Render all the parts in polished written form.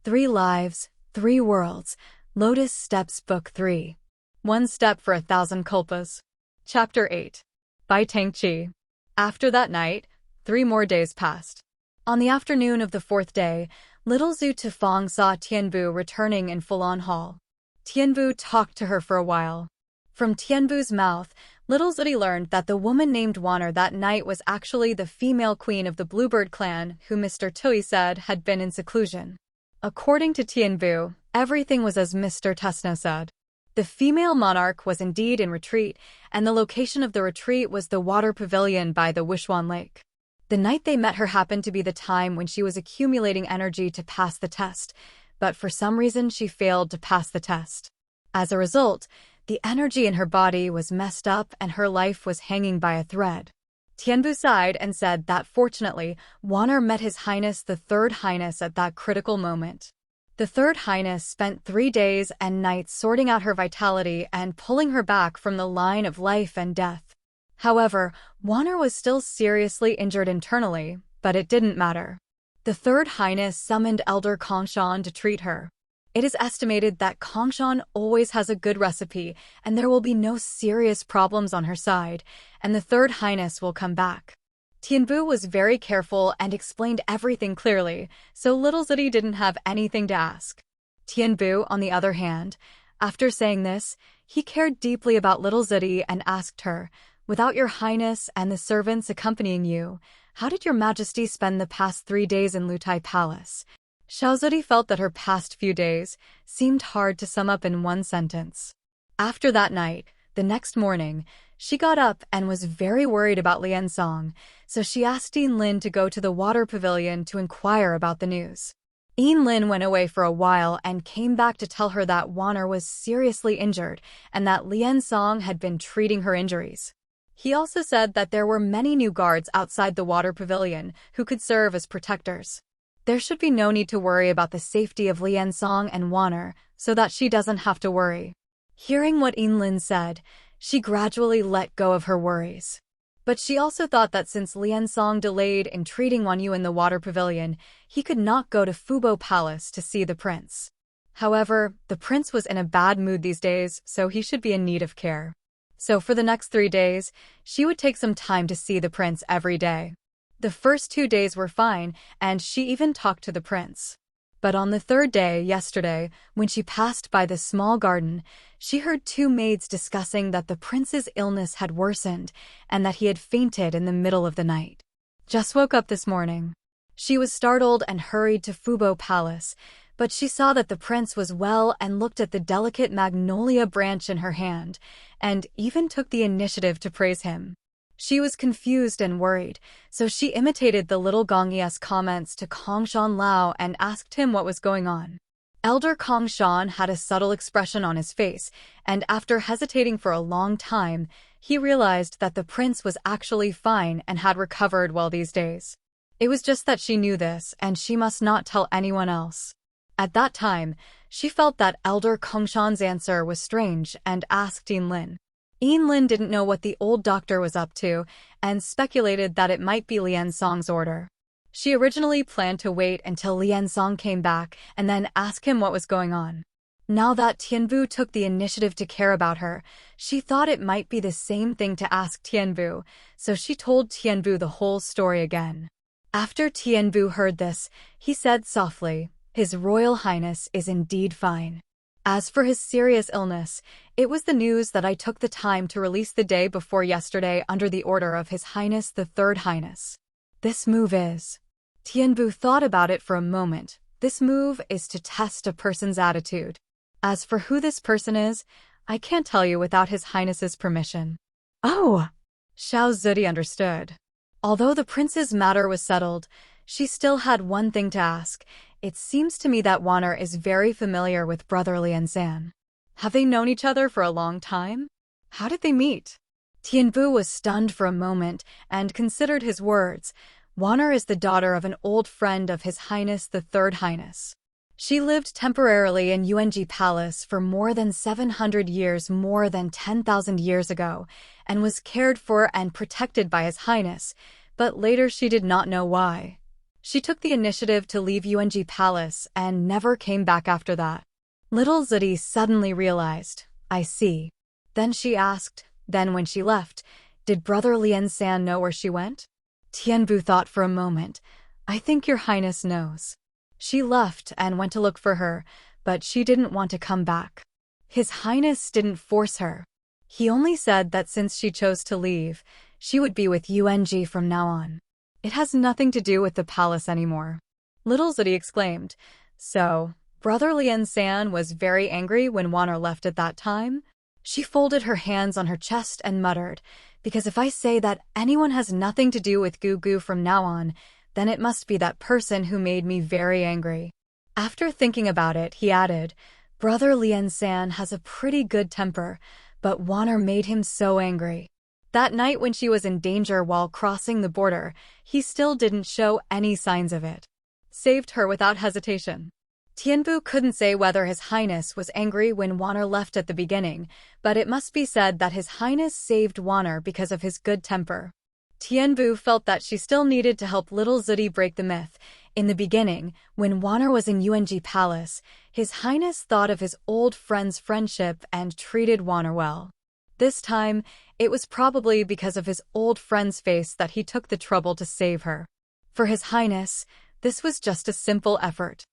3 Lives, 3 Worlds, Lotus Steps Book 3. One Step for 1,000 Kalpas. Chapter 8. By Tangqi. After that night, 3 more days passed. On the afternoon of the 4th day, little Zhu Tufang saw Tianbu returning in Fulan Hall. Tianbu talked to her for a while. From Tianbu's mouth, little Zudi learned that the woman named Wanner that night was actually the female queen of the Bluebird clan who Mr. Tui said had been in seclusion. According to Tianbu, everything was as Mr. Tesno said. The female monarch was indeed in retreat, and the location of the retreat was the water pavilion by the Wishuan Lake. The night they met her happened to be the time when she was accumulating energy to pass the test, but for some reason she failed to pass the test. As a result, the energy in her body was messed up and her life was hanging by a thread. Tianbu sighed and said that fortunately, Wanner met His Highness the Third Highness at that critical moment. The Third Highness spent 3 days and nights sorting out her vitality and pulling her back from the line of life and death. However, Wanner was still seriously injured internally, but it didn't matter. The Third Highness summoned Elder Kongshan to treat her. It is estimated that Kongshan always has a good recipe and there will be no serious problems on her side, and the Third Highness will come back. Tianbu was very careful and explained everything clearly, so little Zidi didn't have anything to ask. Tianbu, on the other hand, after saying this, he cared deeply about little Zidi and asked her, "Without your highness and the servants accompanying you, how did your majesty spend the past 3 days in Lutai Palace?" Xiaozudi felt that her past few days seemed hard to sum up in one sentence. After that night, the next morning, she got up and was very worried about Lian Song, so she asked Yin Lin to go to the water pavilion to inquire about the news. Yin Lin went away for a while and came back to tell her that Wanner was seriously injured and that Lian Song had been treating her injuries. He also said that there were many new guards outside the water pavilion who could serve as protectors. There should be no need to worry about the safety of Lian Song and Wanner, so that she doesn't have to worry. Hearing what Yin Lin said, she gradually let go of her worries. But she also thought that since Lian Song delayed in treating Wan Yu in the water pavilion, he could not go to Fubo Palace to see the prince. However, the prince was in a bad mood these days, so he should be in need of care. So for the next 3 days, she would take some time to see the prince every day. The first 2 days were fine, and she even talked to the prince. But on the 3rd day, yesterday, when she passed by the small garden, she heard 2 maids discussing that the prince's illness had worsened and that he had fainted in the middle of the night. Just woke up this morning. She was startled and hurried to Fubo Palace, but she saw that the prince was well and looked at the delicate magnolia branch in her hand, and even took the initiative to praise him. She was confused and worried, so she imitated the little Gongzi's comments to Kongshan Lao and asked him what was going on. Elder Kongshan had a subtle expression on his face, and after hesitating for a long time, he realized that the prince was actually fine and had recovered well these days. It was just that she knew this, and she must not tell anyone else. At that time, she felt that Elder Kongshan's answer was strange and asked Yin Lin. Yin Lin didn't know what the old doctor was up to and speculated that it might be Lian Song's order. She originally planned to wait until Lian Song came back and then ask him what was going on. Now that Tianbu took the initiative to care about her, she thought it might be the same thing to ask Tianbu, so she told Tianbu the whole story again. After Tianbu heard this, he said softly, "His Royal Highness is indeed fine. As for his serious illness, it was the news that I took the time to release the day before yesterday under the order of His Highness the Third Highness. This move is..." Tianbu thought about it for a moment. This move is to test a person's attitude. As for who this person is, I can't tell you without His Highness's permission. Oh! Xiao Zudi understood. Although the prince's matter was settled, she still had one thing to ask. It seems to me that Wanner is very familiar with brother Lian San. Have they known each other for a long time? How did they meet? Tianbu was stunned for a moment and considered his words. Wanner is the daughter of an old friend of His Highness the Third Highness. She lived temporarily in Yuanji Palace for more than 700 years, more than 10,000 years ago, and was cared for and protected by His Highness, but later she did not know why. She took the initiative to leave Yunji Palace and never came back after that. Little Zudi suddenly realized, I see. Then she asked, then when she left, did Brother Lian San know where she went? Tianbu thought for a moment. I think your highness knows. She left and went to look for her, but she didn't want to come back. His highness didn't force her. He only said that since she chose to leave, she would be with Yunji from now on. It has nothing to do with the palace anymore. Little Zudi exclaimed. So, Brother Lian San was very angry when Waner left at that time? She folded her hands on her chest and muttered, because if I say that anyone has nothing to do with Gugu from now on, then it must be that person who made me very angry. After thinking about it, he added, Brother Lian San has a pretty good temper, but Waner made him so angry. That night when she was in danger while crossing the border, he still didn't show any signs of it. Saved her without hesitation. Tianbu couldn't say whether His Highness was angry when Waner left at the beginning, but it must be said that His Highness saved Waner because of his good temper. Tianbu felt that she still needed to help Little Zudi break the myth. In the beginning, when Waner was in Yunji Palace, His Highness thought of his old friend's friendship and treated Waner well. This time, it was probably because of his old friend's face that he took the trouble to save her. For His Highness, this was just a simple effort.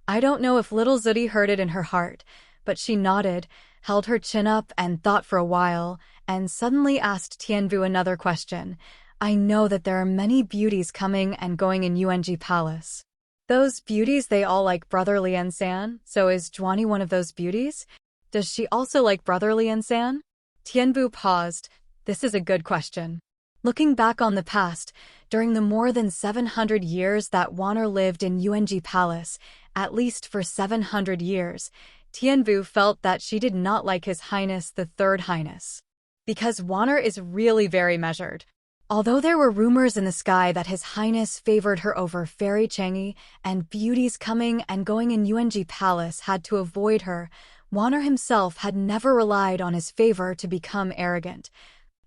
I don't know if Little Zudi heard it in her heart, but she nodded, held her chin up and thought for a while, and suddenly asked Tianbu another question. I know that there are many beauties coming and going in Yunji Palace. Those beauties, they all like Brother Lian San, so is Juani one of those beauties? Does she also like Brother Lian San? Tianbu paused. This is a good question. Looking back on the past, during the more than 700 years that Waner lived in Yunji Palace, at least for 700 years, Tianbu felt that she did not like His Highness the Third Highness. Because Waner is really very measured. Although there were rumors in the sky that His Highness favored her over Fairy Chang'e and beauties coming and going in Yunji Palace had to avoid her, Waner himself had never relied on his favor to become arrogant,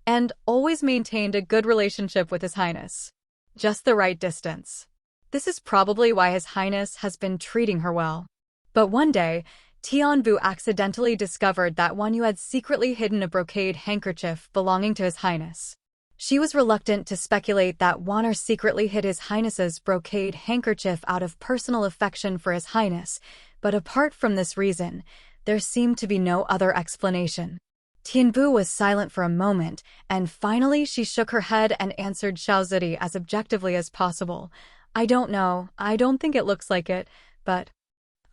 and always maintained a good relationship with His Highness. Just the right distance. This is probably why His Highness has been treating her well. But one day, Tianbu accidentally discovered that Wanyu had secretly hidden a brocade handkerchief belonging to His Highness. She was reluctant to speculate that Waner secretly hid His Highness's brocade handkerchief out of personal affection for His Highness, but apart from this reason, there seemed to be no other explanation. Tianbu was silent for a moment, and finally she shook her head and answered Xiao Zidi as objectively as possible. I don't know, I don't think it looks like it, but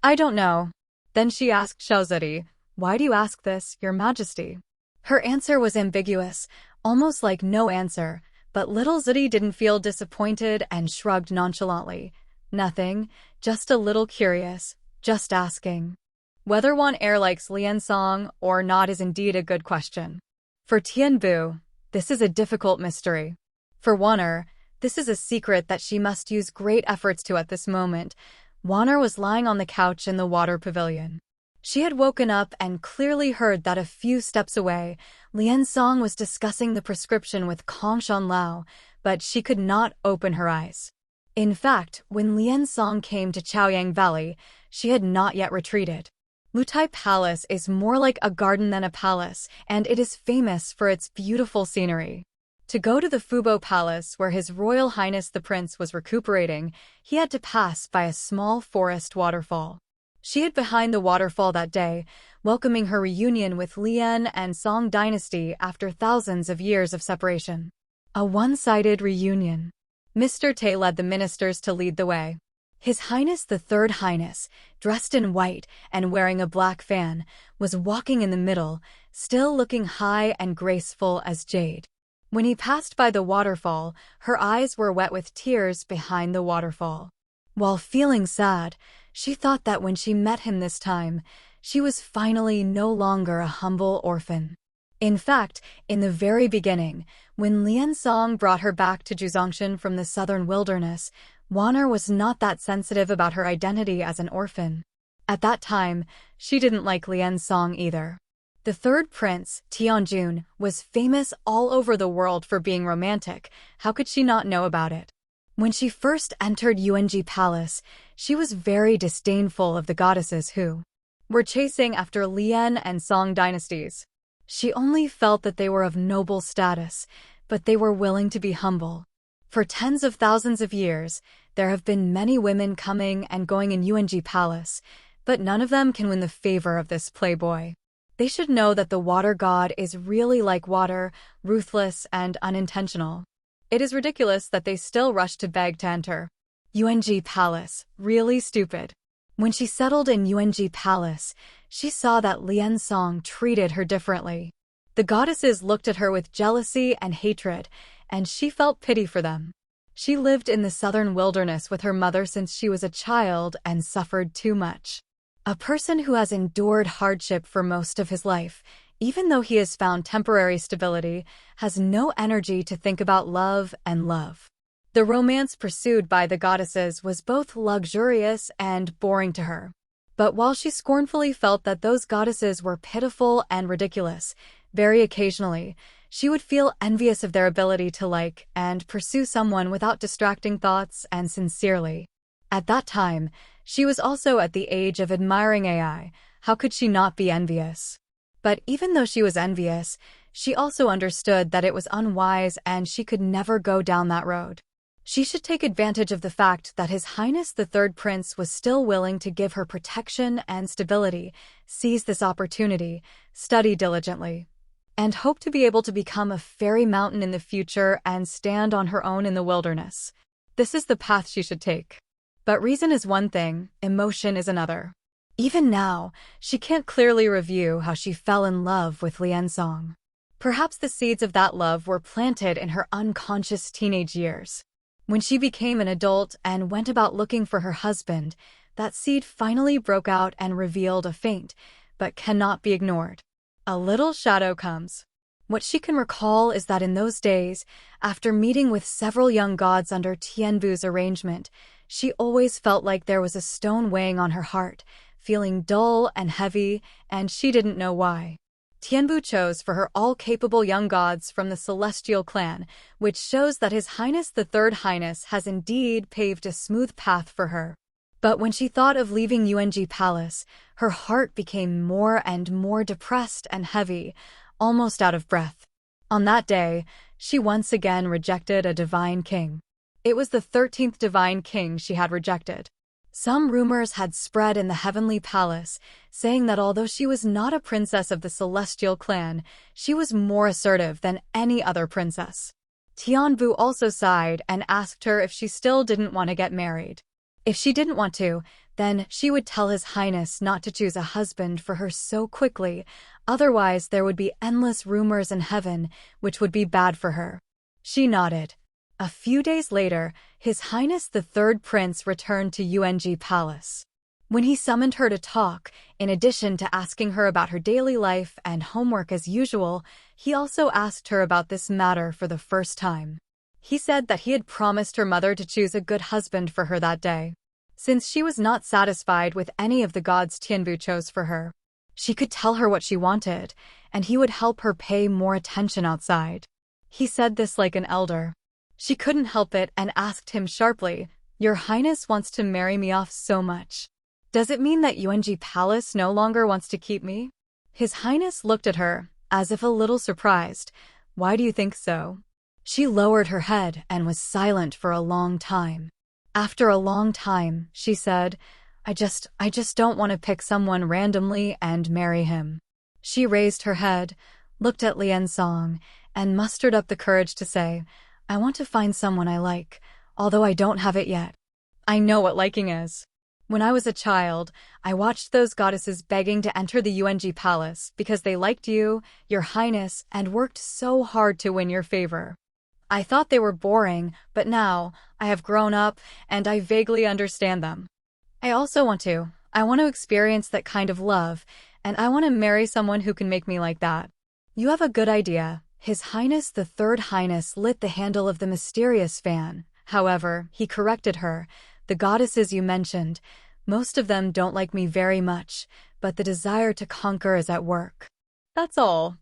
I don't know. Then she asked Xiao Zidi, why do you ask this, Your Majesty? Her answer was ambiguous, almost like no answer, but Little Zidi didn't feel disappointed and shrugged nonchalantly. Nothing, just a little curious, just asking. Whether Waner likes Lian Song or not is indeed a good question. For Tianbu, this is a difficult mystery. For Waner, this is a secret that she must use great efforts to at this moment. Waner was lying on the couch in the water pavilion. She had woken up and clearly heard that a few steps away, Lian Song was discussing the prescription with Kong Shanlao, but she could not open her eyes. In fact, when Lian Song came to Chaoyang Valley, she had not yet retreated. Lutai Palace is more like a garden than a palace, and it is famous for its beautiful scenery. To go to the Fubo Palace where His Royal Highness the Prince was recuperating, he had to pass by a small forest waterfall. She hid behind the waterfall that day, welcoming her reunion with Lian and Song dynasty after thousands of years of separation. A one-sided reunion. Mr. Tay led the ministers to lead the way. His Highness the Third Highness, dressed in white and wearing a black fan, was walking in the middle, still looking high and graceful as jade. When he passed by the waterfall, her eyes were wet with tears behind the waterfall. While feeling sad, she thought that when she met him this time, she was finally no longer a humble orphan. In fact, in the very beginning, when Lian Song brought her back to Juzongshan from the southern wilderness, Waner was not that sensitive about her identity as an orphan. At that time, she didn't like Lian Song either. The third prince, Tianjun, was famous all over the world for being romantic. How could she not know about it? When she first entered Yuanji Palace, she was very disdainful of the goddesses who were chasing after Lian and Song dynasties. She only felt that they were of noble status, but they were willing to be humble. For tens of thousands of years, there have been many women coming and going in Yuanji Palace, but none of them can win the favor of this playboy. They should know that the water god is really like water, ruthless and unintentional. It is ridiculous that they still rush to beg to enter Yuanji Palace, really stupid. When she settled in Yuanji Palace, she saw that Lian Song treated her differently. The goddesses looked at her with jealousy and hatred, and she felt pity for them. She lived in the southern wilderness with her mother since she was a child and suffered too much. A person who has endured hardship for most of his life, even though he has found temporary stability, has no energy to think about love and love. The romance pursued by the goddesses was both luxurious and boring to her. But while she scornfully felt that those goddesses were pitiful and ridiculous, very occasionally, she would feel envious of their ability to like and pursue someone without distracting thoughts and sincerely. At that time, she was also at the age of admiring AI. How could she not be envious? But even though she was envious, she also understood that it was unwise and she could never go down that road. She should take advantage of the fact that His Highness the Third Prince was still willing to give her protection and stability, seize this opportunity, study diligently, and hope to be able to become a fairy mountain in the future and stand on her own in the wilderness. This is the path she should take. But reason is one thing, emotion is another. Even now, she can't clearly review how she fell in love with Lian Song. Perhaps the seeds of that love were planted in her unconscious teenage years. When she became an adult and went about looking for her husband, that seed finally broke out and revealed a faint, but cannot be ignored. A little shadow comes. What she can recall is that in those days, after meeting with several young gods under Tianbu's arrangement, she always felt like there was a stone weighing on her heart, feeling dull and heavy, and she didn't know why. Tianbu chose for her all-capable young gods from the celestial clan, which shows that His Highness the Third Highness has indeed paved a smooth path for her. But when she thought of leaving Yuanji Palace, her heart became more and more depressed and heavy, almost out of breath. On that day, she once again rejected a divine king. It was the 13th divine king she had rejected. Some rumors had spread in the heavenly palace, saying that although she was not a princess of the celestial clan, she was more assertive than any other princess. Tianbu also sighed and asked her if she still didn't want to get married. If she didn't want to, then she would tell His Highness not to choose a husband for her so quickly, otherwise there would be endless rumors in heaven, which would be bad for her. She nodded. A few days later, His Highness the Third Prince returned to Yuanji Palace. When he summoned her to talk, in addition to asking her about her daily life and homework as usual, he also asked her about this matter for the first time. He said that he had promised her mother to choose a good husband for her that day. Since she was not satisfied with any of the gods Tianbu chose for her, she could tell her what she wanted, and he would help her pay more attention outside. He said this like an elder. She couldn't help it and asked him sharply, "Your Highness wants to marry me off so much. Does it mean that Yuanji Palace no longer wants to keep me?" His Highness looked at her, as if a little surprised. "Why do you think so?" She lowered her head and was silent for a long time. After a long time, she said, I just don't want to pick someone randomly and marry him." She raised her head, looked at Lian Song, and mustered up the courage to say, "I want to find someone I like, although I don't have it yet. I know what liking is. When I was a child, I watched those goddesses begging to enter the Yuanji Palace because they liked you, Your Highness, and worked so hard to win your favor. I thought they were boring, but now, I have grown up, and I vaguely understand them. I also want to experience that kind of love, and I want to marry someone who can make me like that." "You have a good idea." His Highness the Third Highness lit the handle of the mysterious fan. However, he corrected her. "The goddesses you mentioned, most of them don't like me very much, but the desire to conquer is at work. That's all."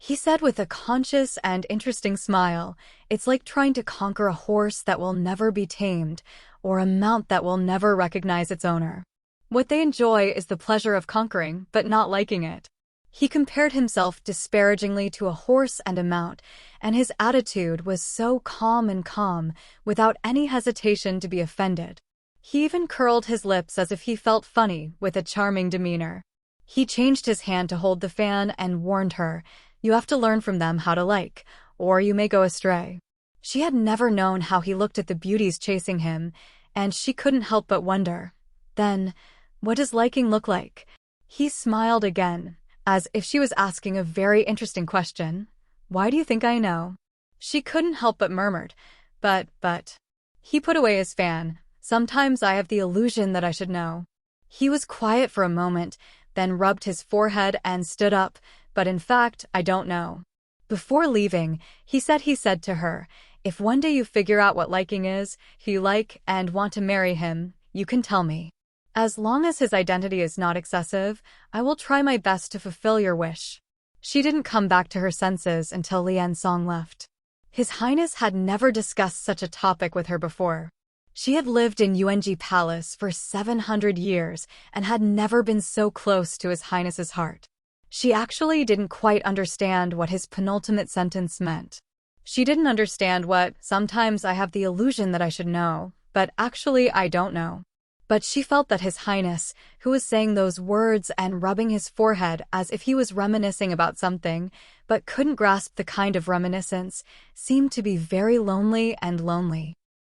he said with a conscious and interesting smile. It's like trying to conquer a horse that will never be tamed, or a mount that will never recognize its owner. What they enjoy is the pleasure of conquering, but not liking it. He compared himself disparagingly to a horse and a mount, and his attitude was so calm, without any hesitation to be offended. He even curled his lips as if he felt funny, with a charming demeanor. He changed his hand to hold the fan and warned her, "You have to learn from them how to like, or you may go astray." She had never known how he looked at the beauties chasing him, and she couldn't help but wonder, then, what does liking look like? He smiled again, as if she was asking a very interesting question. "Why do you think I know?" She couldn't help but murmured, but. He put away his fan. "Sometimes I have the illusion that I should know." He was quiet for a moment, then rubbed his forehead and stood up, "But in fact, I don't know." Before leaving, he said to her, "If one day you figure out what liking is, who you like, and want to marry him, you can tell me. As long as his identity is not excessive, I will try my best to fulfill your wish." She didn't come back to her senses until Lian Song left. His Highness had never discussed such a topic with her before. She had lived in Yuanji Palace for 700 years and had never been so close to His Highness's heart. She actually didn't quite understand what his penultimate sentence meant. She didn't understand what, "Sometimes I have the illusion that I should know, but actually I don't know." But she felt that His Highness, who was saying those words and rubbing his forehead as if he was reminiscing about something, but couldn't grasp the kind of reminiscence, seemed to be very lonely.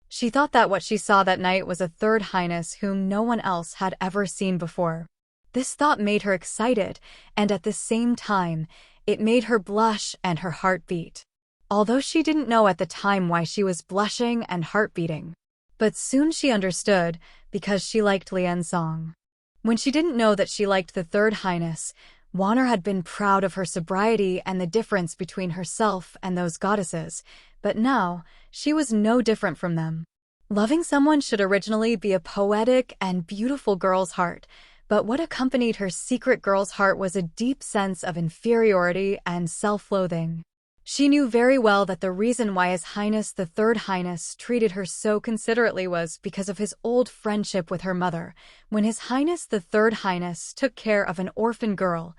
She thought that what she saw that night was a third Highness whom no one else had ever seen before. This thought made her excited, and at the same time, it made her blush and her heart beat. Although she didn't know at the time why she was blushing and heart beating. But soon she understood, because she liked Lian Song. When she didn't know that she liked the third Highness, Wanner had been proud of her sobriety and the difference between herself and those goddesses, but now, she was no different from them. Loving someone should originally be a poetic and beautiful girl's heart, but what accompanied her secret girl's heart was a deep sense of inferiority and self-loathing. She knew very well that the reason why His Highness the Third Highness treated her so considerately was because of his old friendship with her mother. When His Highness the Third Highness took care of an orphan girl,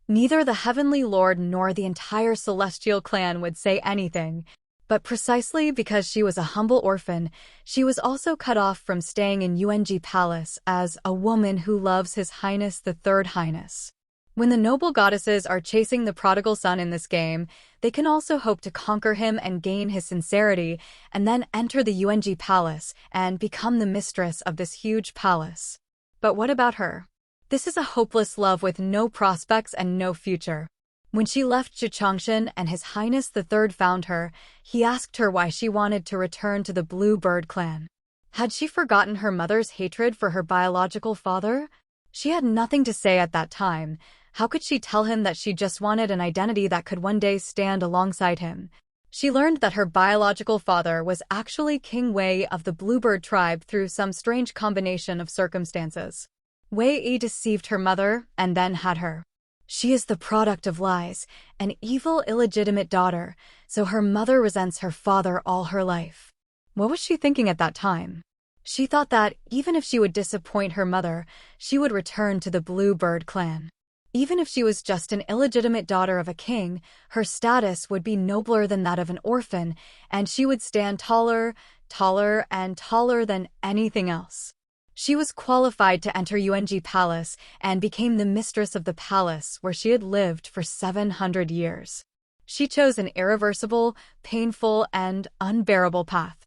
neither the Heavenly Lord nor the entire celestial clan would say anything. But precisely because she was a humble orphan, she was also cut off from staying in Yuanji Palace as a woman who loves His Highness the Third Highness. When the noble goddesses are chasing the prodigal son in this game, they can also hope to conquer him and gain his sincerity, and then enter the Yuanji Palace and become the mistress of this huge palace. But what about her? This is a hopeless love with no prospects and no future. When she left Zhichangshan and His Highness the Third found her, he asked her why she wanted to return to the Blue Bird clan. Had she forgotten her mother's hatred for her biological father? She had nothing to say at that time. How could she tell him that she just wanted an identity that could one day stand alongside him? She learned that her biological father was actually King Wei of the Bluebird tribe through some strange combination of circumstances. Wei deceived her mother and then had her. She is the product of lies, an evil, illegitimate daughter, so her mother resents her father all her life. What was she thinking at that time? She thought that, even if she would disappoint her mother, she would return to the Blue Bird clan. Even if she was just an illegitimate daughter of a king, her status would be nobler than that of an orphan, and she would stand taller than anything else. She was qualified to enter Yuanji Palace and became the mistress of the palace where she had lived for 700 years. She chose an irreversible, painful, and unbearable path.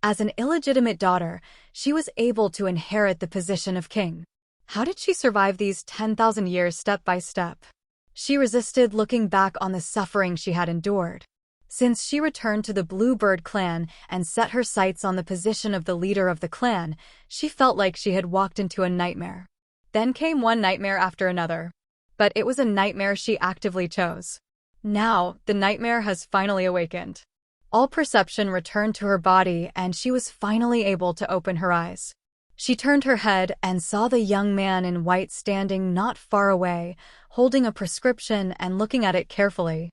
As an illegitimate daughter, she was able to inherit the position of king. How did she survive these 10,000 years step by step? She resisted looking back on the suffering she had endured. Since she returned to the Bluebird clan and set her sights on the position of the leader of the clan, she felt like she had walked into a nightmare. Then came one nightmare after another. But it was a nightmare she actively chose. Now, the nightmare has finally awakened. All perception returned to her body and she was finally able to open her eyes. She turned her head and saw the young man in white standing not far away, holding a prescription and looking at it carefully.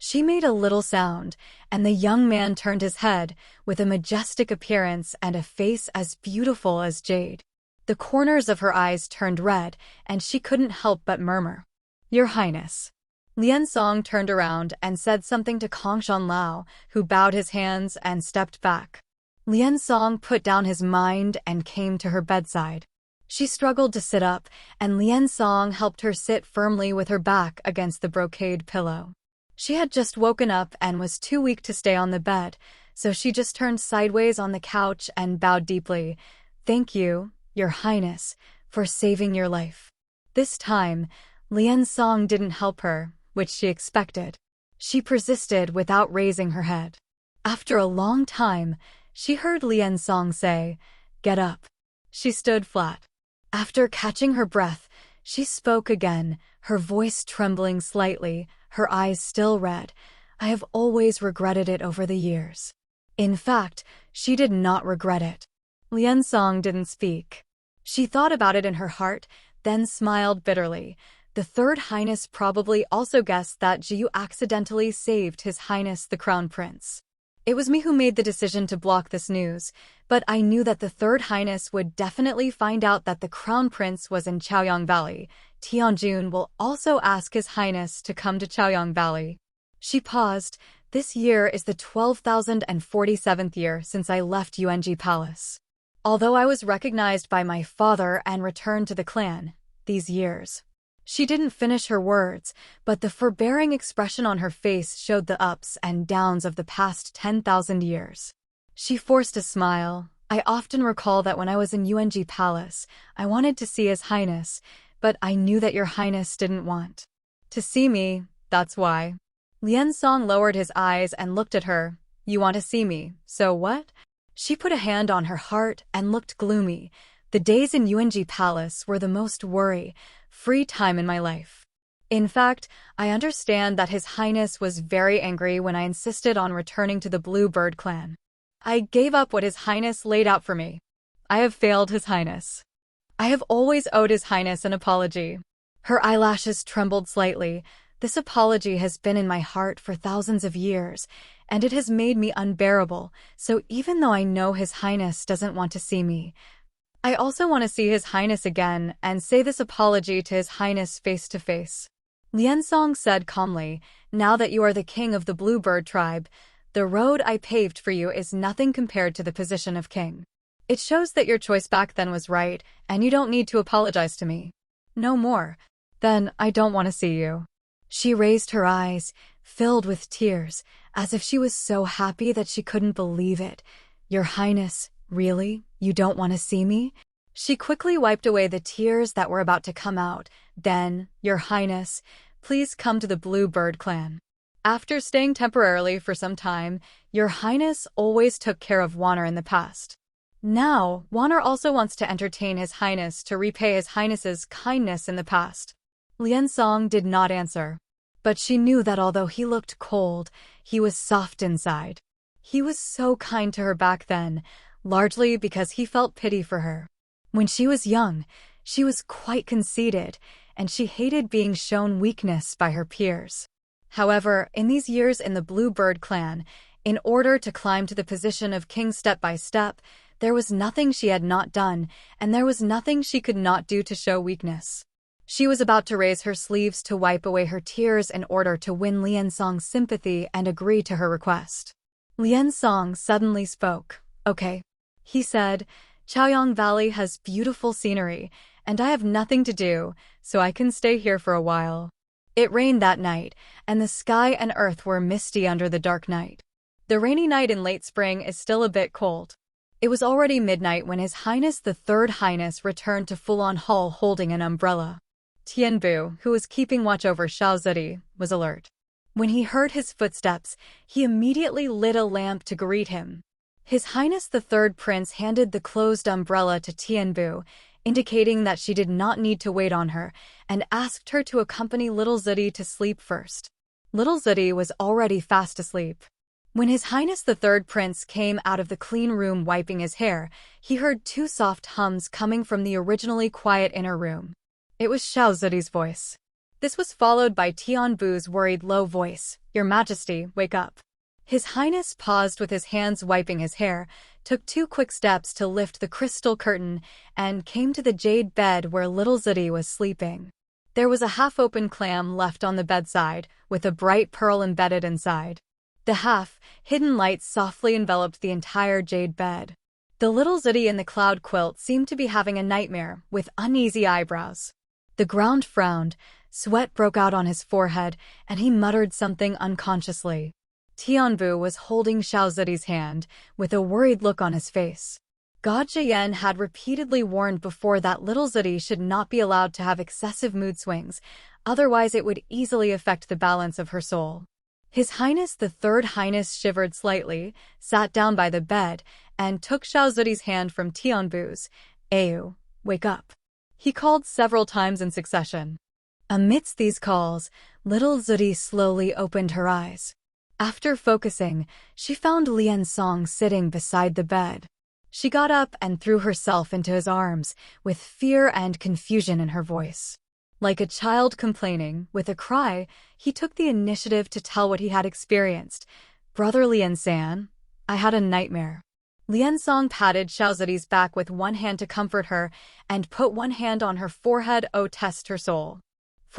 She made a little sound, and the young man turned his head, with a majestic appearance and a face as beautiful as jade. The corners of her eyes turned red, and she couldn't help but murmur, "Your Highness." Lian Song turned around and said something to Kong Shanlao, who bowed his hands and stepped back. Lian Song put down his mind and came to her bedside. She struggled to sit up, and Lian Song helped her sit firmly with her back against the brocade pillow. She had just woken up and was too weak to stay on the bed, so she just turned sideways on the couch and bowed deeply. "Thank you, Your Highness, for saving your life." This time, Lian Song didn't help her, which she expected. She persisted without raising her head. After a long time, she heard Lian Song say, "Get up." She stood flat. After catching her breath, she spoke again, her voice trembling slightly, her eyes still red. "I have always regretted it over the years." In fact, she did not regret it. Lian Song didn't speak. She thought about it in her heart, then smiled bitterly. The Third Highness probably also guessed that Jiyu accidentally saved His Highness the Crown Prince. It was me who made the decision to block this news, but I knew that the Third Highness would definitely find out that the Crown Prince was in Chaoyang Valley. Tianjun will also ask His Highness to come to Chaoyang Valley. She paused. This year is the 12,047th year since I left Yuanji Palace. Although I was recognized by my father and returned to the clan, these years. She didn't finish her words, but the forbearing expression on her face showed the ups and downs of the past 10,000 years. She forced a smile. "I often recall that when I was in Yuanji Palace, I wanted to see His Highness, but I knew that Your Highness didn't want to see me, that's why." Lian Song lowered his eyes and looked at her. "You want to see me, so what?" She put a hand on her heart and looked gloomy. "The days in Yuanji Palace were the most worry-free time in my life. In fact, I understand that His Highness was very angry when I insisted on returning to the Blue Bird clan. I gave up what His Highness laid out for me. I have failed His Highness. I have always owed His Highness an apology." Her eyelashes trembled slightly. "This apology has been in my heart for thousands of years, and it has made me unbearable, so even though I know His Highness doesn't want to see me, I also want to see His Highness again and say this apology to His Highness face to face." Lian Song said calmly, "Now that you are the king of the Bluebird tribe, the road I paved for you is nothing compared to the position of king. It shows that your choice back then was right, and you don't need to apologize to me. No more. Then I don't want to see you." She raised her eyes, filled with tears, as if she was so happy that she couldn't believe it. "Your Highness, really? You don't want to see me?" She quickly wiped away the tears that were about to come out. Then, "Your Highness, please come to the Blue Bird clan." After staying temporarily for some time, Your Highness always took care of Wanner in the past. Now, Wanner also wants to entertain His Highness to repay His Highness's kindness in the past. Lian Song did not answer. But she knew that although he looked cold, he was soft inside. He was so kind to her back then, largely because he felt pity for her. When she was young, she was quite conceited, and she hated being shown weakness by her peers. However, in these years in the Blue Bird clan, in order to climb to the position of king step by step, there was nothing she had not done, and there was nothing she could not do to show weakness. She was about to raise her sleeves to wipe away her tears in order to win Lian Song's sympathy and agree to her request. Lian Song suddenly spoke. "Okay," he said, "Chaoyang Valley has beautiful scenery, and I have nothing to do, so I can stay here for a while." It rained that night, and the sky and earth were misty under the dark night. The rainy night in late spring is still a bit cold. It was already midnight when His Highness the Third Highness returned to Fulon Hall holding an umbrella. Tianbu, who was keeping watch over Xiao Zidi, was alert. When he heard his footsteps, he immediately lit a lamp to greet him. His Highness the Third Prince handed the closed umbrella to Tianbu, indicating that she did not need to wait on her, and asked her to accompany little Zidi to sleep first. Little Zidi was already fast asleep. When His Highness the Third Prince came out of the clean room wiping his hair, he heard two soft hums coming from the originally quiet inner room. It was Xiao Zidi's voice. This was followed by Tianbu's worried low voice, "Your Majesty, wake up." His Highness paused with his hands wiping his hair, took 2 quick steps to lift the crystal curtain, and came to the jade bed where little Zudi was sleeping. There was a half-open clam left on the bedside, with a bright pearl embedded inside. The half-hidden light softly enveloped the entire jade bed. The little Zudi in the cloud quilt seemed to be having a nightmare, with uneasy eyebrows. The ground frowned, sweat broke out on his forehead, and he muttered something unconsciously. Tianbu was holding Xiao Zidi's hand, with a worried look on his face. God Jian had repeatedly warned before that little Zidi should not be allowed to have excessive mood swings, otherwise it would easily affect the balance of her soul. His Highness the Third Highness shivered slightly, sat down by the bed, and took Xiao Zidi's hand from Tianbu's. "Ayu, wake up." He called several times in succession. Amidst these calls, little Zudi slowly opened her eyes. After focusing, she found Lian Song sitting beside the bed. She got up and threw herself into his arms, with fear and confusion in her voice. Like a child complaining, with a cry, he took the initiative to tell what he had experienced. "Brother Lian San, I had a nightmare." Lian Song patted Xiao Zidi's back with one hand to comfort her, and put one hand on her forehead to test her soul.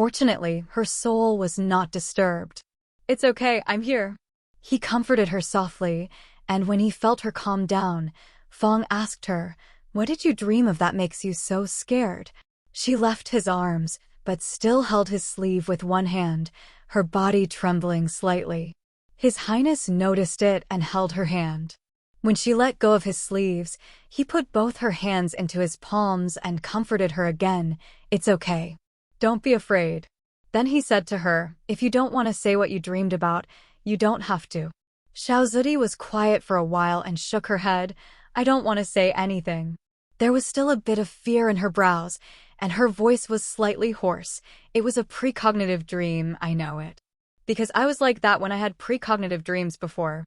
Fortunately, her soul was not disturbed. "It's okay, I'm here." He comforted her softly, and when he felt her calm down, Fong asked her, "What did you dream of that makes you so scared?" She left his arms, but still held his sleeve with one hand, her body trembling slightly. His Highness noticed it and held her hand. When she let go of his sleeves, he put both her hands into his palms and comforted her again. "It's okay. Don't be afraid." Then he said to her, "If you don't want to say what you dreamed about, you don't have to." Xiao Zidi was quiet for a while and shook her head. "I don't want to say anything." There was still a bit of fear in her brows, and her voice was slightly hoarse. "It was a precognitive dream, I know it. Because I was like that when I had precognitive dreams before.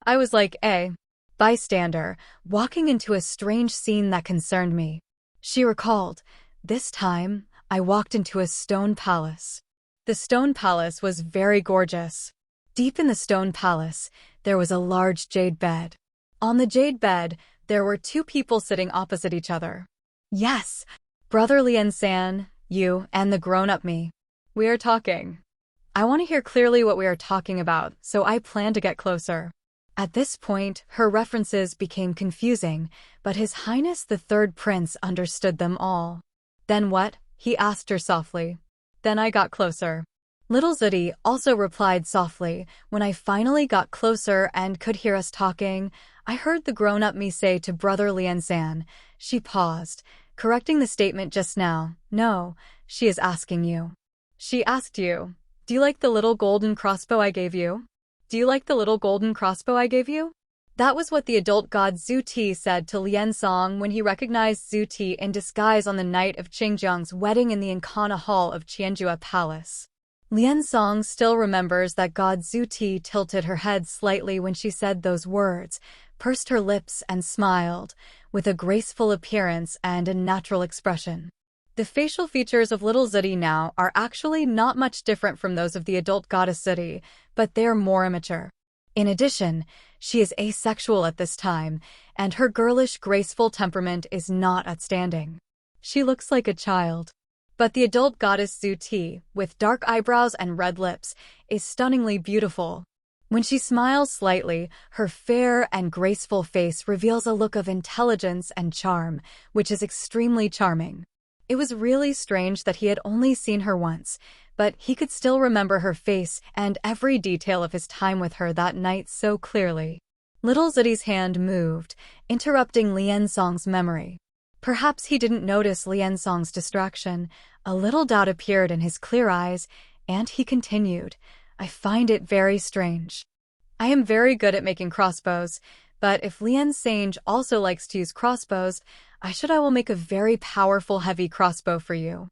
I was like a bystander, walking into a strange scene that concerned me." She recalled, "This time, I walked into a stone palace." The stone palace was very gorgeous. Deep in the stone palace, there was a large jade bed. On the jade bed, there were 2 people sitting opposite each other. "Yes, Brother Lian San, you, and the grown-up me. We are talking. I want to hear clearly what we are talking about, so I plan to get closer." At this point, her references became confusing, but His Highness the Third Prince understood them all. "Then what?" he asked her softly. "Then I got closer." Little Zudi also replied softly, "When I finally got closer and could hear us talking, I heard the grown-up me say to Brother Lian San." She paused, correcting the statement just now. "No, she is asking you." She asked you, "Do you like the little golden crossbow I gave you? Do you like the little golden crossbow I gave you?" That was what the adult god Zhu Ti said to Lian Song when he recognized Zhu Ti in disguise on the night of Qingjiang's wedding in the Encana Hall of Qianjua Palace. Lian Song still remembers that god Zhu Ti tilted her head slightly when she said those words, pursed her lips and smiled, with a graceful appearance and a natural expression. The facial features of little Zudi now are actually not much different from those of the adult goddess Zudi, but they're more immature. In addition, she is asexual at this time, and her girlish, graceful temperament is not outstanding. She looks like a child. But the adult goddess Zhu Ti, with dark eyebrows and red lips, is stunningly beautiful. When she smiles slightly, her fair and graceful face reveals a look of intelligence and charm, which is extremely charming. It was really strange that he had only seen her once, but he could still remember her face and every detail of his time with her that night so clearly. Little Zidi's hand moved, interrupting Lian Song's memory. Perhaps he didn't notice Lian Song's distraction. A little doubt appeared in his clear eyes, and he continued, "I find it very strange. I am very good at making crossbows, but if Lian Sange also likes to use crossbows, I will make a very powerful heavy crossbow for you.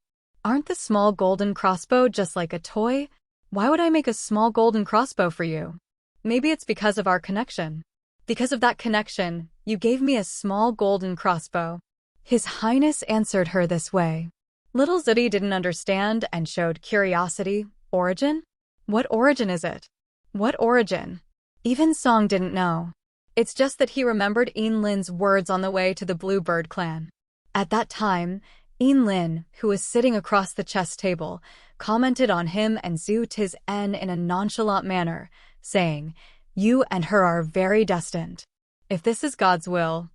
Aren't the small golden crossbow just like a toy? Why would I make a small golden crossbow for you? Maybe it's because of our connection. Because of that connection, you gave me a small golden crossbow." His Highness answered her this way. Little Zudi didn't understand and showed curiosity. Origin? What origin is it? What origin? Even Song didn't know. It's just that he remembered Lin's words on the way to the Bluebird clan. At that time, Lin, who was sitting across the chess table, commented on him and Zhu Tizen in a nonchalant manner, saying, "You and her are very destined. If this is God's will."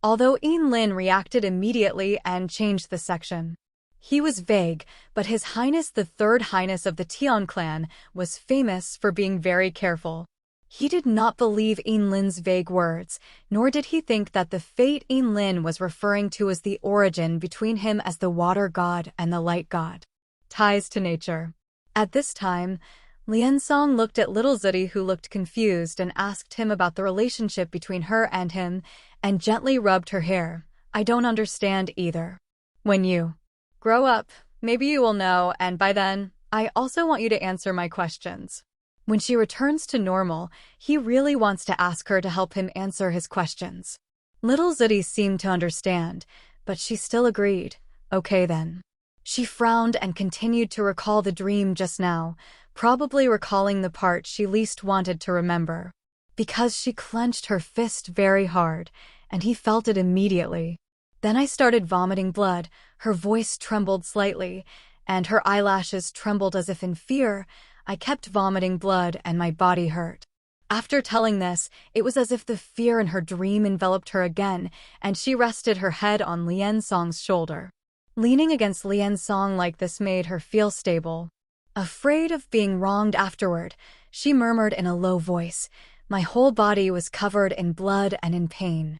Although Lin reacted immediately and changed the section. He was vague, but His Highness the Third Highness of the Tian clan was famous for being very careful. He did not believe Lin's vague words, nor did he think that the fate Lin was referring to was the origin between him as the water god and the light god. Ties to nature. At this time, Liansong looked at little Zudi, who looked confused, and asked him about the relationship between her and him, and gently rubbed her hair. "I don't understand either. When you grow up, maybe you will know, and by then, I also want you to answer my questions." When she returns to normal, he really wants to ask her to help him answer his questions. Little Zudi seemed to understand, but she still agreed. Okay then. She frowned and continued to recall the dream just now, probably recalling the part she least wanted to remember. Because she clenched her fist very hard, and he felt it immediately. Then I started vomiting blood, her voice trembled slightly, and her eyelashes trembled as if in fear. I kept vomiting blood and my body hurt. After telling this, it was as if the fear in her dream enveloped her again, and she rested her head on Liansong's shoulder. Leaning against Liansong like this made her feel stable. Afraid of being wronged afterward, she murmured in a low voice. My whole body was covered in blood and in pain.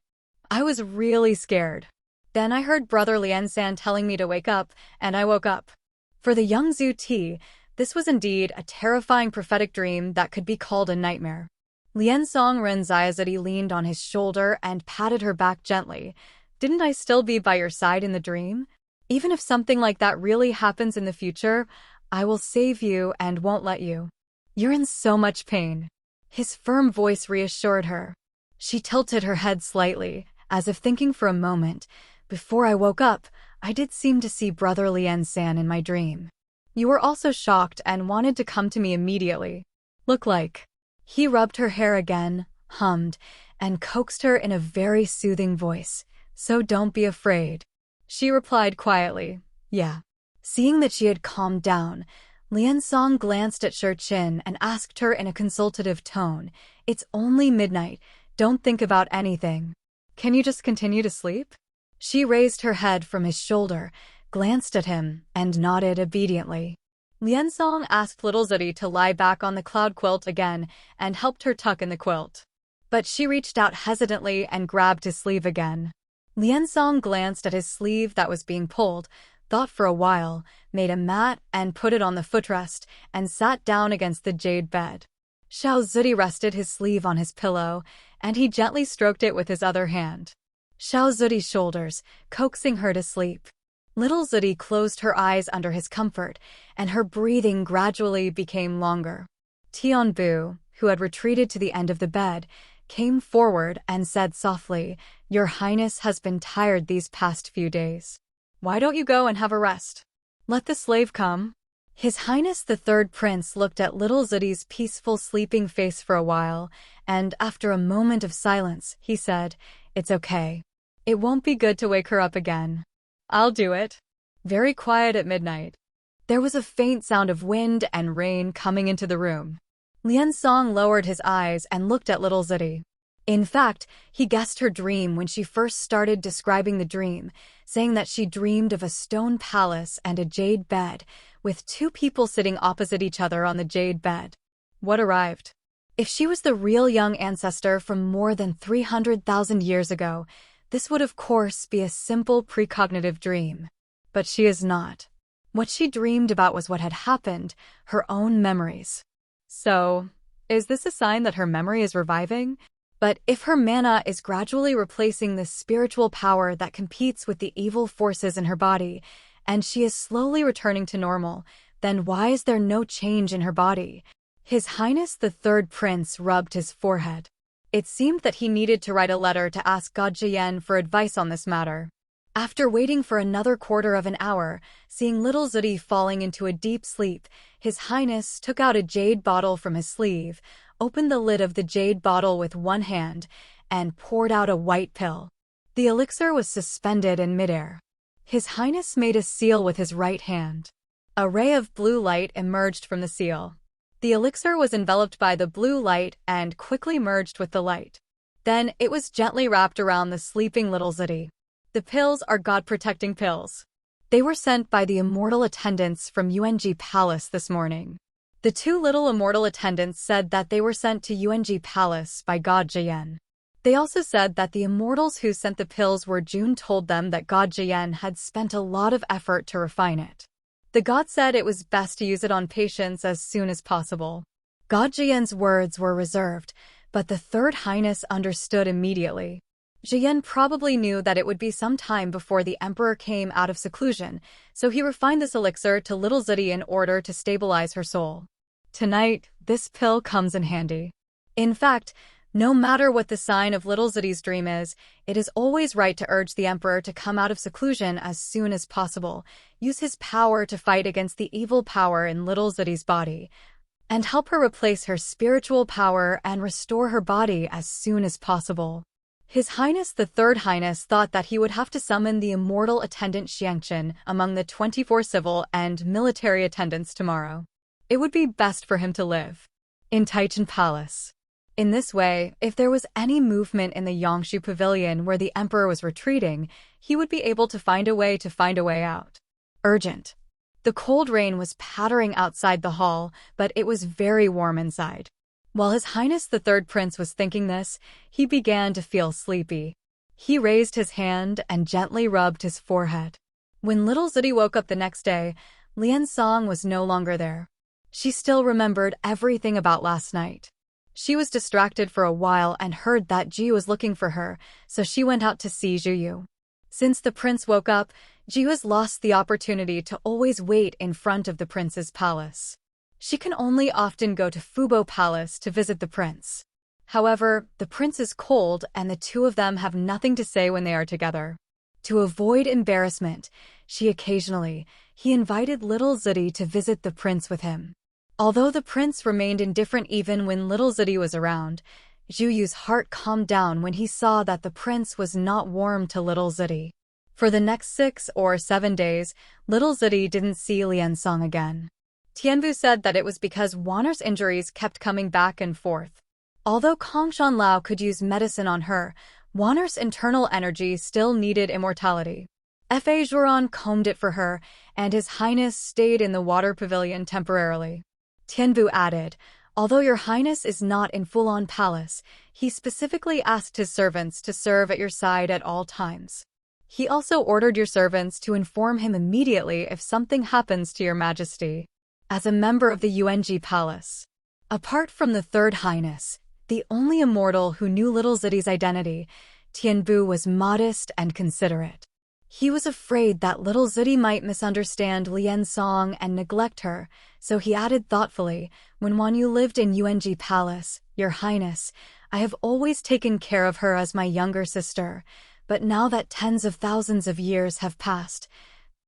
I was really scared. Then I heard Brother Liansan telling me to wake up, and I woke up. For the young Zhu Ti, this was indeed a terrifying prophetic dream that could be called a nightmare. Liansong Renziazadi leaned on his shoulder and patted her back gently. "Didn't I still be by your side in the dream? Even if something like that really happens in the future, I will save you and won't let you. You're in so much pain." His firm voice reassured her. She tilted her head slightly, as if thinking for a moment. "Before I woke up, I did seem to see Brother Liansan in my dream. You were also shocked and wanted to come to me immediately. Look like." He rubbed her hair again, hummed, and coaxed her in a very soothing voice. "So don't be afraid." She replied quietly, "Yeah." Seeing that she had calmed down, Liansong glanced at Shichin and asked her in a consultative tone, "It's only midnight. Don't think about anything. Can you just continue to sleep?" She raised her head from his shoulder, glanced at him, and nodded obediently. Liansong asked little Zudi to lie back on the cloud quilt again and helped her tuck in the quilt. But she reached out hesitantly and grabbed his sleeve again. Liansong glanced at his sleeve that was being pulled, thought for a while, made a mat and put it on the footrest, and sat down against the jade bed. Xiao Zudi rested his sleeve on his pillow, and he gently stroked it with his other hand. Xiao Zudi's shoulders, coaxing her to sleep. Little Zudi closed her eyes under his comfort, and her breathing gradually became longer. Tianbu, who had retreated to the end of the bed, came forward and said softly, "Your Highness has been tired these past few days. Why don't you go and have a rest? Let the slave come." His Highness the Third Prince looked at little Zudi's peaceful sleeping face for a while, and after a moment of silence, he said, "It's okay. It won't be good to wake her up again. I'll do it." Very quiet at midnight. There was a faint sound of wind and rain coming into the room. Liansong lowered his eyes and looked at little Zudi. In fact, he guessed her dream when she first started describing the dream, saying that she dreamed of a stone palace and a jade bed, with two people sitting opposite each other on the jade bed. What arrived? If she was the real young ancestor from more than 300,000 years ago, this would of course be a simple precognitive dream. But she is not. What she dreamed about was what had happened, her own memories. So, is this a sign that her memory is reviving? But if her mana is gradually replacing the spiritual power that competes with the evil forces in her body, and she is slowly returning to normal, then why is there no change in her body? His Highness the Third Prince rubbed his forehead. It seemed that he needed to write a letter to ask God Jian for advice on this matter. After waiting for another quarter of an hour, seeing little Zudi falling into a deep sleep, His Highness took out a jade bottle from his sleeve, opened the lid of the jade bottle with one hand, and poured out a white pill. The elixir was suspended in midair. His Highness made a seal with his right hand. A ray of blue light emerged from the seal. The elixir was enveloped by the blue light and quickly merged with the light. Then it was gently wrapped around the sleeping little Zudi. The pills are God-protecting pills. They were sent by the immortal attendants from UNG Palace this morning. The two little immortal attendants said that they were sent to UNG Palace by God Jian. They also said that the immortals who sent the pills were June told them that God Jian had spent a lot of effort to refine it. The god said it was best to use it on patients as soon as possible. God Jian's words were reserved, but the Third Highness understood immediately. Jian probably knew that it would be some time before the emperor came out of seclusion, so he refined this elixir to little Zudi in order to stabilize her soul. Tonight, this pill comes in handy. In fact, no matter what the sign of little Zudi's dream is, it is always right to urge the emperor to come out of seclusion as soon as possible, use his power to fight against the evil power in little Zudi's body, and help her replace her spiritual power and restore her body as soon as possible. His Highness the Third Highness thought that he would have to summon the immortal attendant Xiangqin among the 24 civil and military attendants tomorrow. It would be best for him to live in Taichung Palace. In this way, if there was any movement in the Yangshu Pavilion where the emperor was retreating, he would be able to find a way out. Urgent. The cold rain was pattering outside the hall, but it was very warm inside. While His Highness the Third Prince was thinking this, he began to feel sleepy. He raised his hand and gently rubbed his forehead. When little Zudi woke up the next day, Lian Song was no longer there. She still remembered everything about last night. She was distracted for a while and heard that Ji was looking for her, so she went out to see Zhu Yu. Since the prince woke up, Ji has lost the opportunity to always wait in front of the prince's palace. She can only often go to Fubo Palace to visit the prince. However, the prince is cold and the two of them have nothing to say when they are together. To avoid embarrassment, he invited little Zudi to visit the prince with him. Although the prince remained indifferent even when little Zudi was around, Zhu Yu's heart calmed down when he saw that the prince was not warm to little Zudi. For the next 6 or 7 days, little Zudi didn't see Lian Song again. Tianbu said that it was because Wan'er's injuries kept coming back and forth. Although Kongshan Lao could use medicine on her, Wan'er's internal energy still needed immortality. Fa Zhuran combed it for her, and His Highness stayed in the water pavilion temporarily. Tianbu added, although your highness is not in full-on palace, he specifically asked his servants to serve at your side at all times. He also ordered your servants to inform him immediately if something happens to your majesty. As a member of the UNG Palace, apart from the Third Highness, the only immortal who knew little Zudi's identity, Tianbu was modest and considerate. He was afraid that little Zudi might misunderstand Lian Song and neglect her, so he added thoughtfully, when Wan Yu lived in UNG Palace, Your Highness, I have always taken care of her as my younger sister, but now that tens of thousands of years have passed,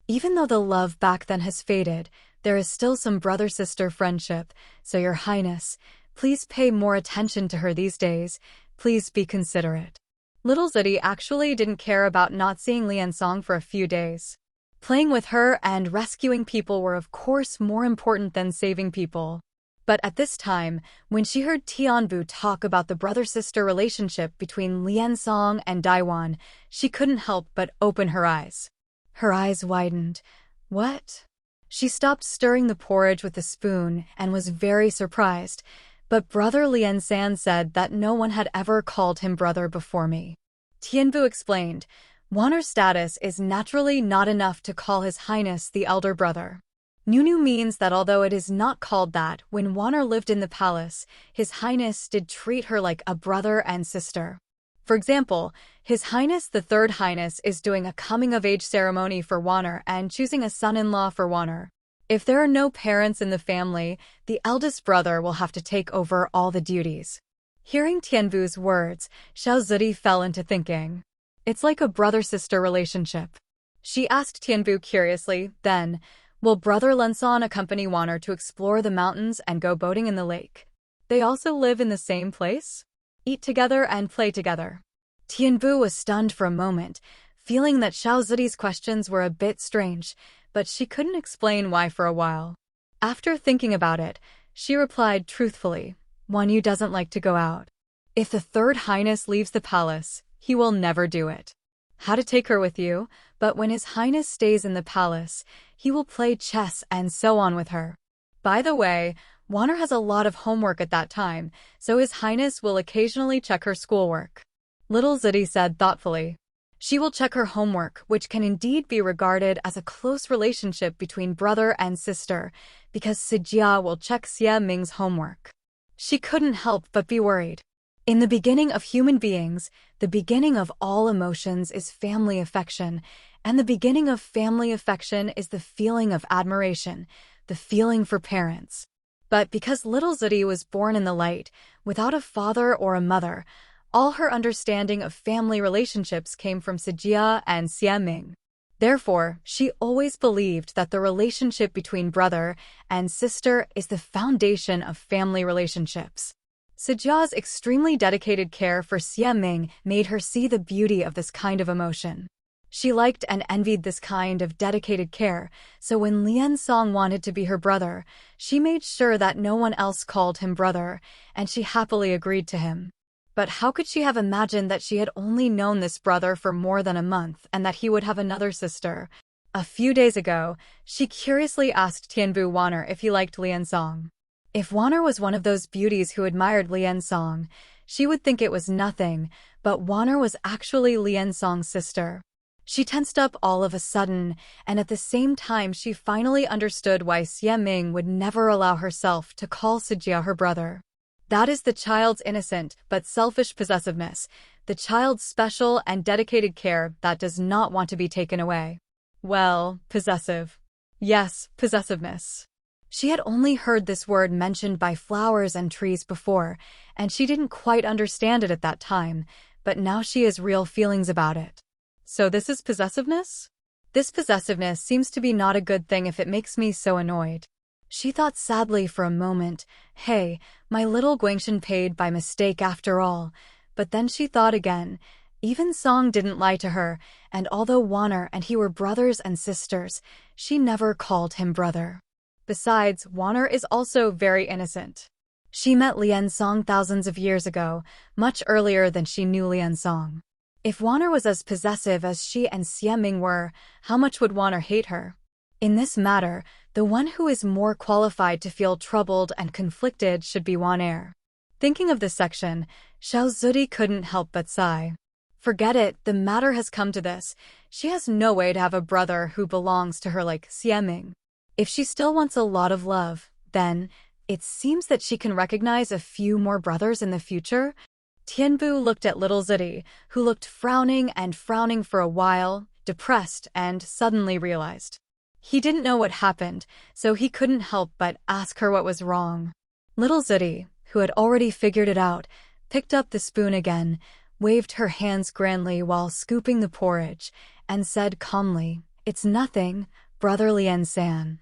even though the love back then has faded, there is still some brother-sister friendship, so Your Highness, please pay more attention to her these days, please be considerate. Little Zudi actually didn't care about not seeing Lian Song for a few days. Playing with her and rescuing people were of course more important than saving people. But at this time, when she heard Tianbu talk about the brother-sister relationship between Lian Song and Daiwan, she couldn't help but open her eyes. Her eyes widened. What? She stopped stirring the porridge with a spoon and was very surprised, but Brother Lian San said that no one had ever called him brother before me. Tianbu explained, Wan'er's status is naturally not enough to call His Highness the elder brother. Nunu means that although it is not called that, when Wan'er lived in the palace, His Highness did treat her like a brother and sister. For example, His Highness the Third Highness is doing a coming-of-age ceremony for Wan'er and choosing a son-in-law for Wan'er. If there are no parents in the family, the eldest brother will have to take over all the duties. Hearing Tianbu's words, Xiao Zudi fell into thinking. It's like a brother-sister relationship. She asked Tianbu curiously, then, will Brother Lensong accompany Waner to explore the mountains and go boating in the lake? They also live in the same place? Eat together and play together. Tianbu was stunned for a moment, feeling that Xiao Zidi's questions were a bit strange, but she couldn't explain why for a while. After thinking about it, she replied truthfully, Wan Yu doesn't like to go out. If the Third Highness leaves the palace, he will never do it. How to take her with you, but when His Highness stays in the palace, he will play chess and so on with her. By the way, Waner has a lot of homework at that time, so His Highness will occasionally check her schoolwork. Little Zidi said thoughtfully. She will check her homework, which can indeed be regarded as a close relationship between brother and sister, because Sijia will check Xie Ming's homework. She couldn't help but be worried. In the beginning of human beings, the beginning of all emotions is family affection, and the beginning of family affection is the feeling of admiration, the feeling for parents. But because little Zidi was born in the light, without a father or a mother, all her understanding of family relationships came from Sijia and Xie Ming. Therefore, she always believed that the relationship between brother and sister is the foundation of family relationships. Sijia's extremely dedicated care for Xie Ming made her see the beauty of this kind of emotion. She liked and envied this kind of dedicated care, so when Liansong wanted to be her brother, she made sure that no one else called him brother, and she happily agreed to him. But how could she have imagined that she had only known this brother for more than a month and that he would have another sister? A few days ago, she curiously asked Tianbu Waner if he liked Liansong. If Waner was one of those beauties who admired Liansong, she would think it was nothing, but Waner was actually Liansong's sister. She tensed up all of a sudden, and at the same time she finally understood why Xie Ming would never allow herself to call Sijia her brother. That is the child's innocent but selfish possessiveness, the child's special and dedicated care that does not want to be taken away. Well, possessive. Yes, possessiveness. She had only heard this word mentioned by flowers and trees before, and she didn't quite understand it at that time, but now she has real feelings about it. So this is possessiveness? This possessiveness seems to be not a good thing if it makes me so annoyed. She thought sadly for a moment, hey, my little Guangshan paid by mistake after all, but then she thought again. Even Song didn't lie to her, and although Waner and he were brothers and sisters, she never called him brother. Besides, Waner is also very innocent. She met Liansong thousands of years ago, much earlier than she knew Liansong. If Waner was as possessive as she and Xie Ming were, how much would Waner hate her? In this matter, the one who is more qualified to feel troubled and conflicted should be Waner. Thinking of this section, Xiao Zudi couldn't help but sigh. Forget it, the matter has come to this. She has no way to have a brother who belongs to her like Xie Ming. If she still wants a lot of love, then it seems that she can recognize a few more brothers in the future. Tianbu looked at little Zidi, who looked frowning for a while, depressed, and suddenly realized. He didn't know what happened, so he couldn't help but ask her what was wrong. Little Zidi, who had already figured it out, picked up the spoon again, waved her hands grandly while scooping the porridge, and said calmly, "It's nothing, Brother Lian-san.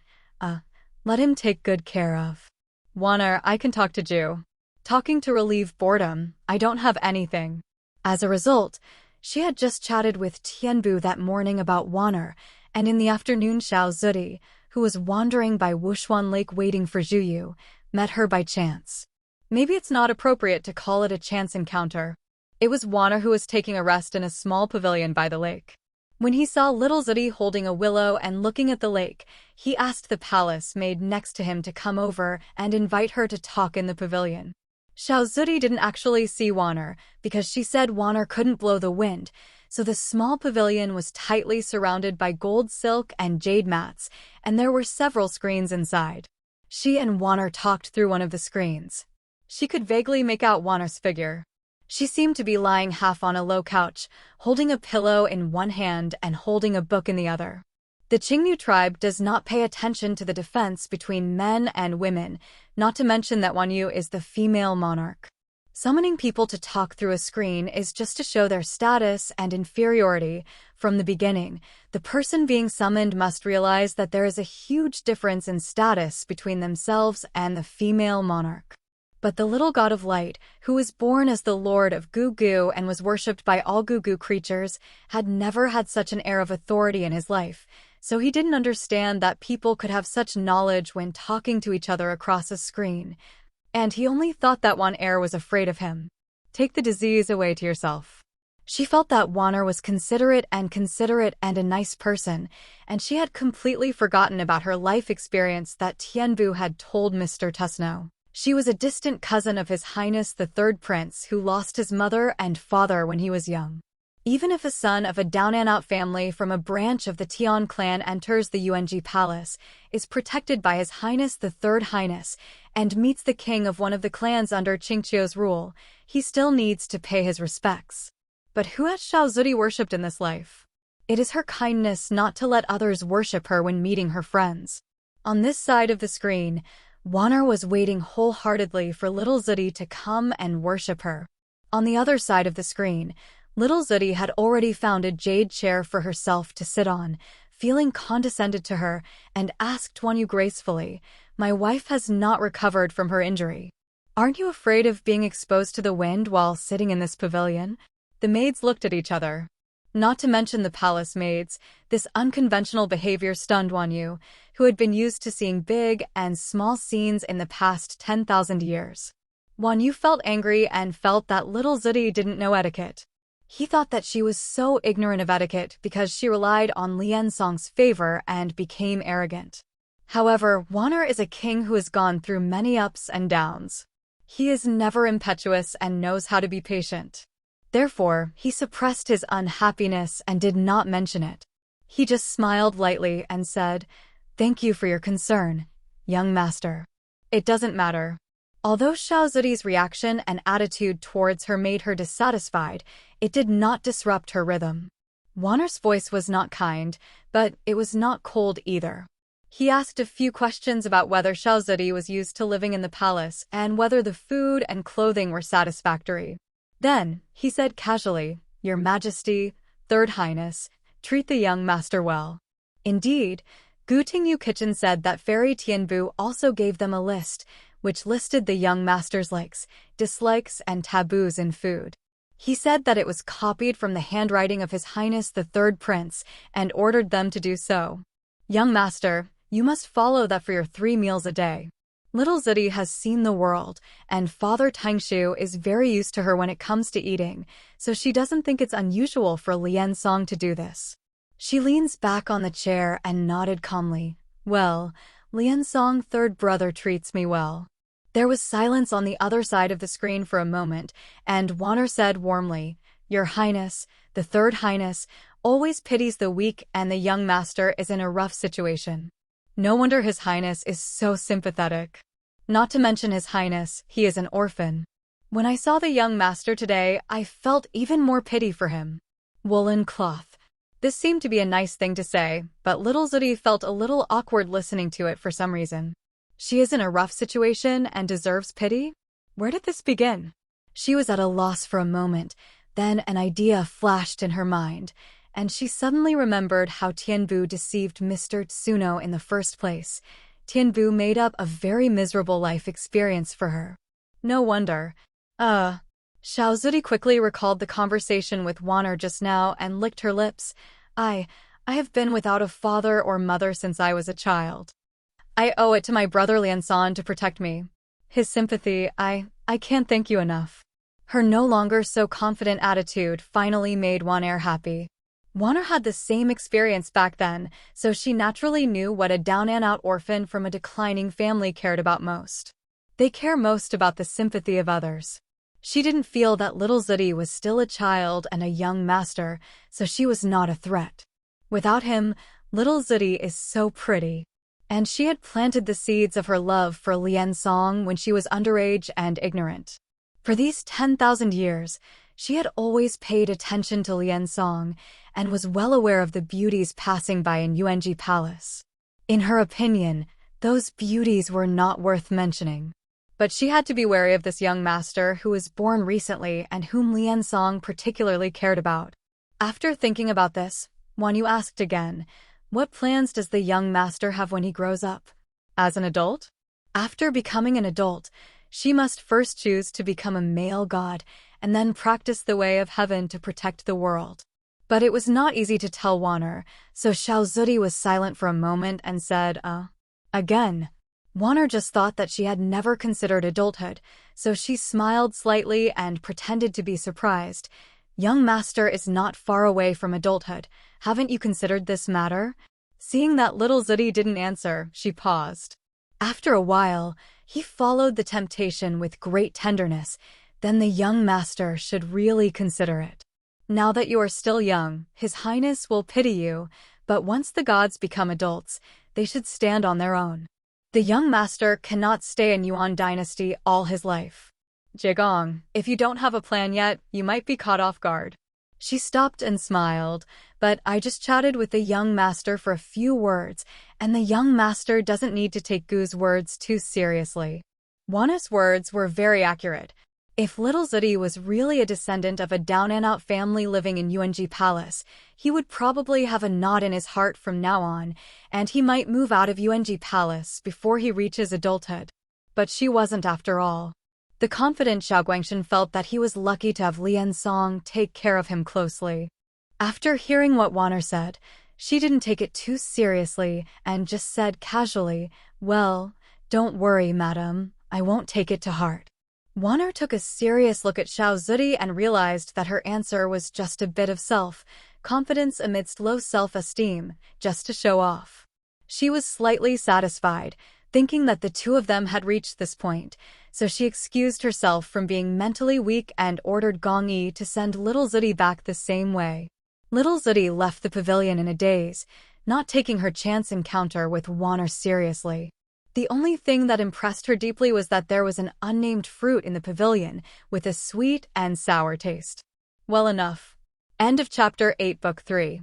Let him take good care of. Waner, I can talk to Ju. Talking to relieve boredom, I don't have anything." As a result, she had just chatted with Tianbu that morning about Waner, and in the afternoon Xiao Zudi, who was wandering by Wushuan Lake waiting for Zhuyu, met her by chance. Maybe it's not appropriate to call it a chance encounter. It was Waner who was taking a rest in a small pavilion by the lake. When he saw little Zudi holding a willow and looking at the lake, he asked the palace maid next to him to come over and invite her to talk in the pavilion. Xiao Zudi didn't actually see Waner, because she said Waner couldn't blow the wind, so the small pavilion was tightly surrounded by gold silk and jade mats, and there were several screens inside. She and Waner talked through one of the screens. She could vaguely make out Waner's figure. She seemed to be lying half on a low couch, holding a pillow in one hand and holding a book in the other. The Qingnu tribe does not pay attention to the difference between men and women, not to mention that Wan Yu is the female monarch. Summoning people to talk through a screen is just to show their status and inferiority. From the beginning, the person being summoned must realize that there is a huge difference in status between themselves and the female monarch. But the little god of light, who was born as the Lord of Gugu and was worshipped by all Gugu creatures, had never had such an air of authority in his life, so he didn't understand that people could have such knowledge when talking to each other across a screen. And he only thought that Wan-Er was afraid of him. Take the disease away to yourself. She felt that Wan-Er was considerate and a nice person, and she had completely forgotten about her life experience that Tianbu had told Mr. Tusno. She was a distant cousin of His Highness the Third Prince who lost his mother and father when he was young. Even if a son of a down-and-out family from a branch of the Tian clan enters the Yuanji Palace, is protected by His Highness the Third Highness, and meets the king of one of the clans under Qingqiu's rule, he still needs to pay his respects. But who has Xiao Zudi worshipped in this life? It is her kindness not to let others worship her when meeting her friends. On this side of the screen, Wan-Er was waiting wholeheartedly for little Zudi to come and worship her. On the other side of the screen, little Zudi had already found a jade chair for herself to sit on, feeling condescended to her, and asked Wanyu gracefully, "My wife has not recovered from her injury. Aren't you afraid of being exposed to the wind while sitting in this pavilion?" The maids looked at each other. Not to mention the palace maids, this unconventional behavior stunned Wanyu, who had been used to seeing big and small scenes in the past 10,000 years. Wanyu felt angry and felt that little Zudi didn't know etiquette. He thought that she was so ignorant of etiquette because she relied on Lian Song's favor and became arrogant. However, Wan-Er is a king who has gone through many ups and downs. He is never impetuous and knows how to be patient. Therefore, he suppressed his unhappiness and did not mention it. He just smiled lightly and said, "Thank you for your concern, young master. It doesn't matter." Although Xiao Zudi's reaction and attitude towards her made her dissatisfied, it did not disrupt her rhythm. Wan-Er's voice was not kind, but it was not cold either. He asked a few questions about whether Xiao Zudi was used to living in the palace and whether the food and clothing were satisfactory. Then, he said casually, "Your Majesty, Third Highness, treat the young master well." Indeed, Gutingyu Kitchen said that Fairy Tianbu also gave them a list, which listed the young master's likes, dislikes, and taboos in food. He said that it was copied from the handwriting of His Highness the Third Prince and ordered them to do so. "Young master, you must follow that for your 3 meals a day." Little Zudi has seen the world, and Father Tangqi is very used to her when it comes to eating, so she doesn't think it's unusual for Lian Song to do this. She leans back on the chair and nodded calmly. "Well, Lian Song third brother treats me well." There was silence on the other side of the screen for a moment, and Wan-Er said warmly, "Your Highness, the Third Highness, always pities the weak and the young master is in a rough situation. No wonder His Highness is so sympathetic. Not to mention His Highness, he is an orphan. When I saw the young master today, I felt even more pity for him." Woolen cloth. This seemed to be a nice thing to say, but little Zudi felt a little awkward listening to it for some reason. She is in a rough situation and deserves pity? Where did this begin? She was at a loss for a moment, then an idea flashed in her mind, and she suddenly remembered how Tianbu deceived Mr. Tsuno in the first place. Tianbu made up a very miserable life experience for her. No wonder. Xiao Zudi quickly recalled the conversation with Wan-Er just now and licked her lips. I have been without a father or mother since I was a child. I owe it to my brother Liansan to protect me. His sympathy, I can't thank you enough." Her no longer so confident attitude finally made Wan-Er happy. Wan-Er had the same experience back then, so she naturally knew what a down-and-out orphan from a declining family cared about most. They care most about the sympathy of others. She didn't feel that little Zudi was still a child and a young master, so she was not a threat. Without him, little Zudi is so pretty. And she had planted the seeds of her love for Lian Song when she was underage and ignorant. For these 10,000 years, she had always paid attention to Lian Song and was well aware of the beauties passing by in Yuanji Palace. In her opinion, those beauties were not worth mentioning. But she had to be wary of this young master who was born recently and whom Lian Song particularly cared about. After thinking about this, Wan Yu asked again, what plans does the young master have when he grows up? As an adult? After becoming an adult, she must first choose to become a male god and then practice the way of heaven to protect the world. But it was not easy to tell Wanner, so Xiao Zudi was silent for a moment and said, again. Wanner just thought that she had never considered adulthood, so she smiled slightly and pretended to be surprised. Young master is not far away from adulthood. Haven't you considered this matter? Seeing that little Zudi didn't answer, she paused. After a while, he followed the temptation with great tenderness. Then the young master should really consider it. Now that you are still young, His Highness will pity you, but once the gods become adults, they should stand on their own. The young master cannot stay in Yuan dynasty all his life. Jigong, if you don't have a plan yet, you might be caught off guard. She stopped and smiled, but I just chatted with the young master for a few words, and the young master doesn't need to take Gu's words too seriously. Wanna's words were very accurate. If little Zudi was really a descendant of a down-and-out family living in Yuanji Palace, he would probably have a knot in his heart from now on, and he might move out of Yuanji Palace before he reaches adulthood. But she wasn't after all. The confident Xiao Guangshan felt that he was lucky to have Lian Song take care of him closely. After hearing what Wanner said, she didn't take it too seriously and just said casually, well, don't worry, madam, I won't take it to heart. Wanner took a serious look at Xiao Zudi and realized that her answer was just a bit of self-confidence amidst low self-esteem, just to show off. She was slightly satisfied, thinking that the two of them had reached this point, so she excused herself from being mentally weak and ordered Gong Yi to send little Zudi back the same way. Little Zudi left the pavilion in a daze, not taking her chance encounter with Wanner seriously. The only thing that impressed her deeply was that there was an unnamed fruit in the pavilion with a sweet and sour taste. Well enough. End of Chapter 8, Book 3.